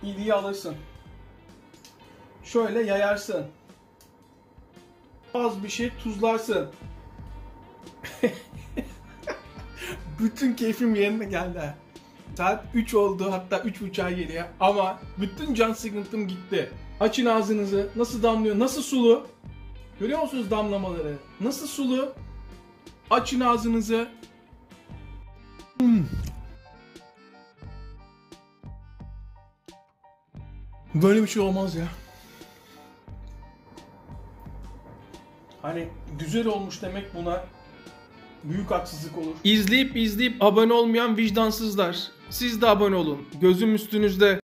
İliği alırsın. Şöyle yayarsın. Az bir şey tuzlarsın. Bütün keyfim yerine geldi ha. Saat 3 oldu, hatta 3.30'a geliyor ama bütün can sıkıntım gitti. Açın ağzınızı. Nasıl damlıyor? Nasıl sulu? Görüyor musunuz damlamaları? Nasıl sulu? Açın ağzınızı. Böyle bir şey olmaz ya. Hani güzel olmuş demek buna büyük haksızlık olur. İzleyip abone olmayan vicdansızlar. Siz de abone olun. Gözüm üstünüzde.